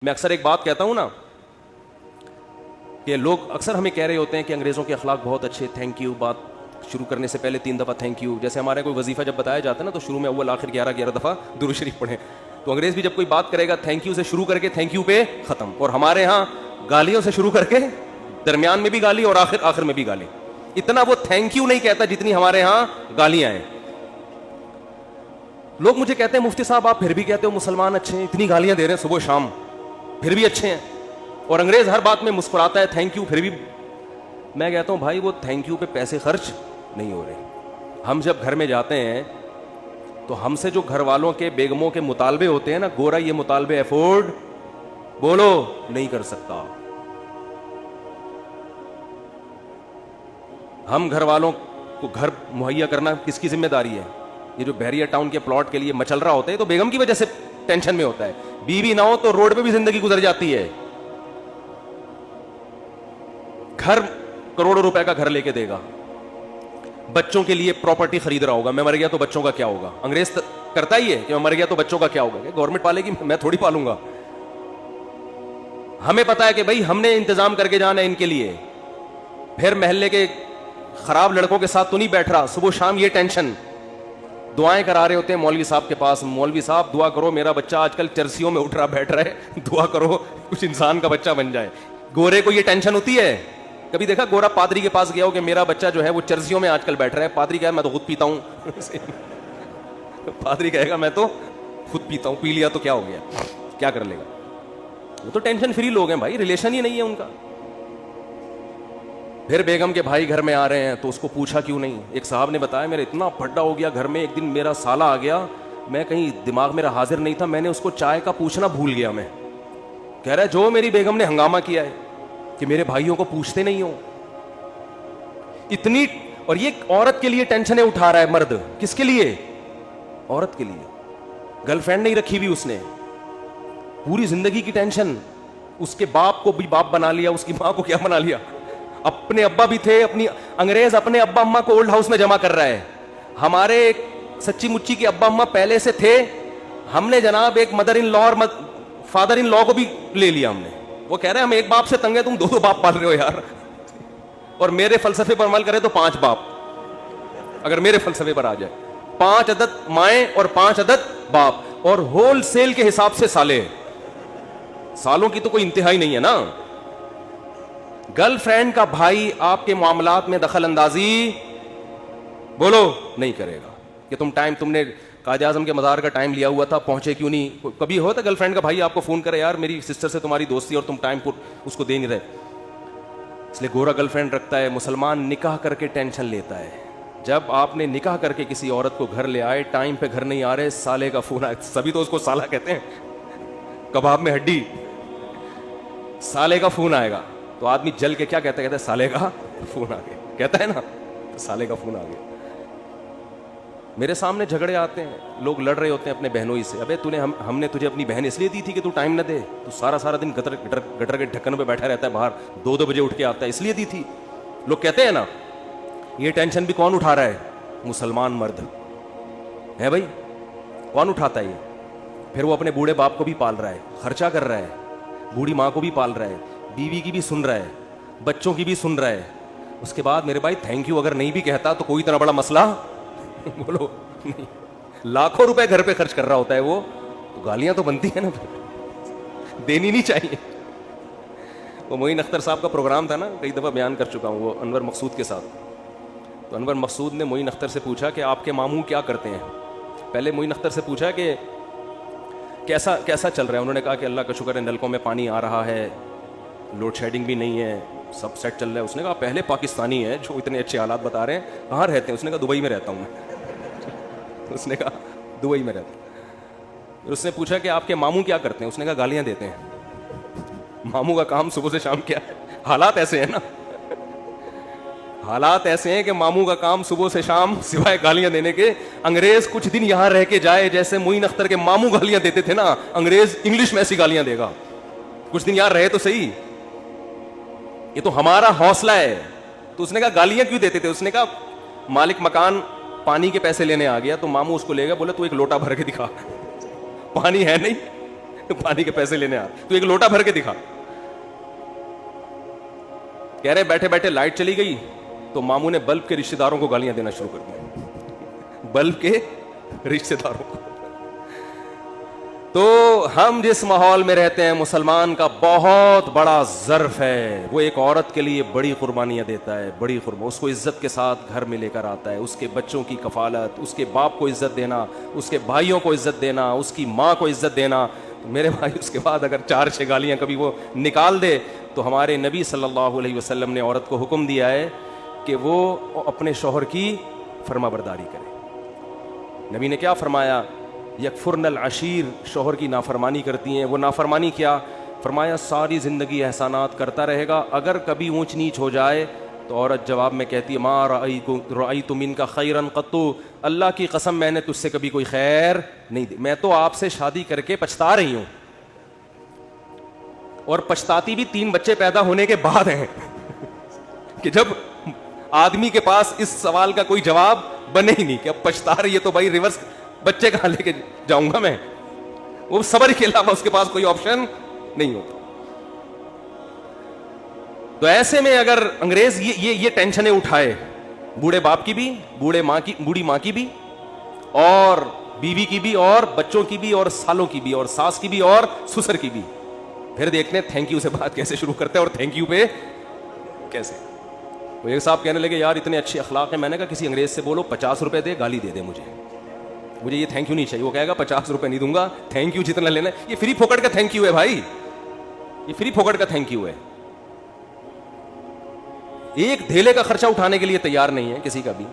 میں اکثر ایک بات کہتا ہوں نا کہ لوگ اکثر ہمیں کہہ رہے ہوتے ہیں کہ انگریزوں کے اخلاق بہت اچھے، تھینک یو، بات شروع کرنے سے پہلے 3 دفعہ تھینک یو. جیسے ہمارے کوئی وظیفہ جب بتایا جاتا ہے نا تو شروع میں اول آخر 11 دفعہ درود شریف پڑھیں. تو انگریز بھی جب کوئی بات کرے گا تھینک یو سے شروع کر کے تھینک یو پہ ختم. اور ہمارے ہاں گالیوں سے شروع کر کے درمیان میں بھی گالی اور آخر میں بھی گالی. اتنا وہ تھینک یو نہیں کہتا جتنی ہمارے ہاں گالیاں ہیں. لوگ مجھے کہتے ہیں مفتی صاحب آپ پھر بھی کہتے ہو مسلمان اچھے ہیں، اتنی گالیاں دے رہے ہیں صبح شام پھر بھی اچھے ہیں، اور انگریز ہر بات میں مسکراتا ہے تھینک یو پھر بھی. میں کہتا ہوں بھائی وہ تھینک یو پہ پیسے خرچ نہیں ہو رہے. ہم جب گھر میں جاتے ہیں تو ہم سے جو گھر والوں کے بیگموں کے مطالبے ہوتے ہیں نا، گورا یہ مطالبے افورڈ بولو نہیں کر سکتا. ہم گھر والوں کو گھر مہیا کرنا کس کی ذمہ داری ہے؟ یہ جو بحریہ ٹاؤن کے پلاٹ کے لیے مچل رہا ہوتا ہے تو بیگم کی وجہ سے ٹینشن میں ہوتا ہے. بیوی نہ ہو تو روڈ پہ بھی زندگی گزر جاتی ہے. گھر کروڑوں روپے کا گھر لے کے دے گا، بچوں کے لیے پراپرٹی خرید رہا ہوگا، میں مر گیا تو بچوں کا کیا ہوگا. انگریز کرتا ہی ہے کہ میں مر گیا تو بچوں کا کیا ہوگا. گورنمنٹ پالے گی، میں تھوڑی پالوں گا. ہمیں پتا ہے کہ بھائی ہم نے انتظام کر کے جانا ہے ان کے لیے. پھر محلے کے خراب لڑکوں کے ساتھ تو نہیں بیٹھ رہا صبح شام یہ ٹینشن. دعائیں کرا رہے ہوتے ہیں مولوی صاحب کے پاس، مولوی صاحب دعا کرو میرا بچہ آج کل چرسیوں میں اٹھ رہا بیٹھ رہا ہے، دعا کرو کچھ انسان کا بچہ بن جائے. گورے کو یہ ٹینشن ہوتی ہے؟ کبھی دیکھا گورا پادری کے پاس گیا ہو کہ میرا بچہ جو ہے وہ چرسیوں میں آج کل بیٹھ رہا ہے؟ پادری کہے میں تو خود پیتا ہوں. پادری کہے گا میں تو خود پیتا ہوں، پی لیا تو کیا ہو گیا، کیا کر لے گا. وہ تو ٹینشن فری لوگ ہیں بھائی، ریلیشن ہی نہیں ہے ان کا. پھر بیگم کے بھائی گھر میں آ رہے ہیں تو اس کو پوچھا کیوں نہیں. ایک صاحب نے بتایا میرا اتنا پھڈا ہو گیا گھر میں، ایک دن میرا سالہ آ گیا، میں کہیں دماغ میرا حاضر نہیں تھا، میں نے اس کو چائے کا پوچھنا بھول گیا. میں کہہ رہا ہے جو میری بیگم نے ہنگامہ کیا ہے کہ میرے بھائیوں کو پوچھتے نہیں ہو اتنی. اور یہ عورت کے لیے ٹینشنیں اٹھا رہا ہے مرد. کس کے لیے؟ عورت کے لیے. گرل فرینڈ نہیں رکھی ہوئی اس نے، پوری زندگی کی ٹینشن. اس کے باپ کو بھی باپ بنا لیا، اس کی ماں کو کیا بنا لیا. اپنے ابا بھی تھے، اپنی انگریز اپنے ابا اما کو اولڈ ہاؤس میں جمع کر رہا ہے. ہمارے ایک سچی مچی کے ابا اما پہلے سے تھے، ہم نے جناب ایک مدر ان لا اور فادر ان لا کو بھی لے لیا ہم نے. وہ کہہ رہے ہیں ہم ایک باپ سے تنگ ہے، تم 2 باپ پال رہے ہو یار. اور میرے فلسفے پر عمل کرے تو 5 باپ. اگر میرے فلسفے پر آ جائے 5 عدد مائیں اور 5 عدد باپ، اور ہول سیل کے حساب سے سالے. سالوں کی تو کوئی انتہائی نہیں ہے نا. گرل فرینڈ کا بھائی آپ کے معاملات میں دخل اندازی بولو نہیں کرے گا کہ تم نے قائد اعظم کے مزار کا ٹائم لیا ہوا تھا، پہنچے کیوں نہیں. کبھی ہوتا گرل فرینڈ کا بھائی آپ کو فون کرے یار میری سسٹر سے تمہاری دوستی اور تم ٹائم اس کو دے نہیں رہے. اس لیے گورا گرل فرینڈ رکھتا ہے. مسلمان نکاح کر کے ٹینشن لیتا ہے. جب آپ نے نکاح کر کے کسی عورت کو گھر لے آئے، ٹائم پہ گھر نہیں آ رہے، سالے کا فون آئے. سبھی تو اس کو سالہ کہتے ہیں، کباب میں ہڈی. سالے کا فون آئے گا تو آدمی جل کے کیا کہتا ہے سالے کا فون آ گیا، کہتا ہے نا سالے کا فون آ گیا. میرے سامنے جھگڑے آتے ہیں، لوگ لڑ رہے ہوتے ہیں اپنے بہنوں ہی سے. ابے ہم نے تجھے اپنی بہن اس لیے دی تھی کہ تو ٹائم نہ دے، تو سارا دن گٹر کے ڈھکن پہ بیٹھا رہتا ہے باہر، 2 بجے اٹھ کے آتا ہے، اس لیے دی تھی. لوگ کہتے ہیں نا. یہ ٹینشن بھی کون اٹھا رہا ہے؟ مسلمان مرد ہے بھائی. کون اٹھاتا ہے یہ؟ پھر وہ اپنے بوڑھے باپ کو بھی پال رہا ہے، خرچہ کر رہا ہے، بوڑھی ماں کو بھی پال رہا ہے، بیوی کی بھی سن رہا ہے، بچوں کی بھی سن رہا ہے. اس کے بعد میرے بھائی تھینک یو اگر نہیں بھی کہتا تو کوئی اتنا بڑا مسئلہ بولو نہیں. لاکھوں روپے گھر پہ خرچ کر رہا ہوتا ہے وہ، تو گالیاں تو بنتی ہیں نا، دینی نہیں چاہیے. وہ معین اختر صاحب کا پروگرام تھا نا، کئی دفعہ بیان کر چکا ہوں، وہ انور مقصود کے ساتھ. تو انور مقصود نے معین اختر سے پوچھا کہ آپ کے ماموں کیا کرتے ہیں. پہلے معین اختر سے پوچھا کہ کیسا چل رہا ہے. انہوں نے کہا کہ اللہ کا شکر ہے نلکوں میں پانی آ رہا ہے، لوڈ شیڈنگ بھی نہیں ہے، سب سیٹ چل رہا ہے. اس نے کہا پہلے پاکستانی ہے جو اتنے اچھے حالات بتا رہے ہیں، کہاں رہتے ہیں؟ اس نے کہا دبئی میں رہتا ہوں میں. اس نے کہا دبئی میں رہتا ہوں. اس نے پوچھا کہ آپ کے ماموں کیا کرتے ہیں. اس نے کہا گالیاں دیتے ہیں. ماموں کا کام صبح سے شام کیا ہے؟ حالات ایسے ہیں نا، حالات ایسے ہیں کہ ماموں کا کام صبح سے شام سوائے گالیاں دینے کے. انگریز کچھ دن یہاں رہ کے جائے، جیسے معین اختر کے ماموں گالیاں دیتے تھے نا، انگریز انگلش میں ایسی گالیاں دے گا. کچھ دن یہاں رہے تو صحیح، یہ تو ہمارا حوصلہ ہے. تو اس نے کہا گالیاں کیوں دیتے تھے؟ اس نے کہا مالک مکان پانی کے پیسے لینے آ گیا تو ماموں اس کو لے گیا، بولے تو ایک لوٹا بھر کے دکھا. پانی ہے نہیں، پانی کے پیسے لینے آ تو ایک لوٹا بھر کے دکھا. کہہ رہے بیٹھے بیٹھے لائٹ چلی گئی تو ماموں نے بلب کے رشتہ داروں کو گالیاں دینا شروع کر دی. بلب کے رشتہ داروں کو. تو ہم جس ماحول میں رہتے ہیں مسلمان کا بہت بڑا ظرف ہے. وہ ایک عورت کے لیے بڑی قربانیاں دیتا ہے, بڑی اس کو عزت کے ساتھ گھر میں لے کر آتا ہے. اس کے بچوں کی کفالت, اس کے باپ کو عزت دینا, اس کے بھائیوں کو عزت دینا, اس کی ماں کو عزت دینا. میرے بھائی اس کے بعد اگر 4-6 گالیاں کبھی وہ نکال دے تو ہمارے نبی صلی اللہ علیہ وسلم نے عورت کو حکم دیا ہے کہ وہ اپنے شوہر کی فرما برداری کرے. نبی نے کیا فرمایا؟ یکفرن العشیر, شوہر کی نافرمانی کرتی ہیں. وہ نافرمانی کیا فرمایا؟ ساری زندگی احسانات کرتا رہے گا, اگر کبھی اونچ نیچ ہو جائے تو عورت جواب میں کہتی ہے ما رأیت منک خیرا قط, اللہ کی قسم میں نے تجھ سے کبھی کوئی خیر نہیں دی, میں تو آپ سے شادی کر کے پچھتا رہی ہوں. اور پچھتاتی بھی 3 بچے پیدا ہونے کے بعد ہیں کہ جب آدمی کے پاس اس سوال کا کوئی جواب بنے ہی نہیں کہ اب پچھتا رہی ہے تو بھائی ریورس بچے کہاں لے کے جاؤں گا میں. وہ صبر کے علاوہ اس کے پاس کوئی آپشن نہیں ہوتا. تو ایسے میں اگر انگریز یہ ٹینشنیں اٹھائے, بوڑھے باپ کی بھی, بوڑھی ماں کی بھی, اور بیوی کی بھی, اور بچوں کی بھی, اور سالوں کی بھی, اور ساس کی بھی, اور سسر کی بھی, پھر دیکھتے ہیں تھینک یو سے بات کیسے شروع کرتے ہیں اور تھینک یو پہ کیسے. وہ ایک صاحب کہنے لگے یار اتنے اچھے اخلاق ہیں. میں نے کہا کسی انگریز سے بولو 50 روپے دے, گالی دے دے مجھے یہ تھینک یو نہیں چاہیے. وہ کہے گا 50 روپے نہیں دوں گا, تھینک یو جتنا لینا ہے. یہ فری پھوکٹ کا تھینک یو ہے بھائی, یہ فری پھوکٹ کا تھینک یو ہے. ایک دھیلے کا خرچہ اٹھانے کے لیے تیار نہیں ہے کسی کا بھی.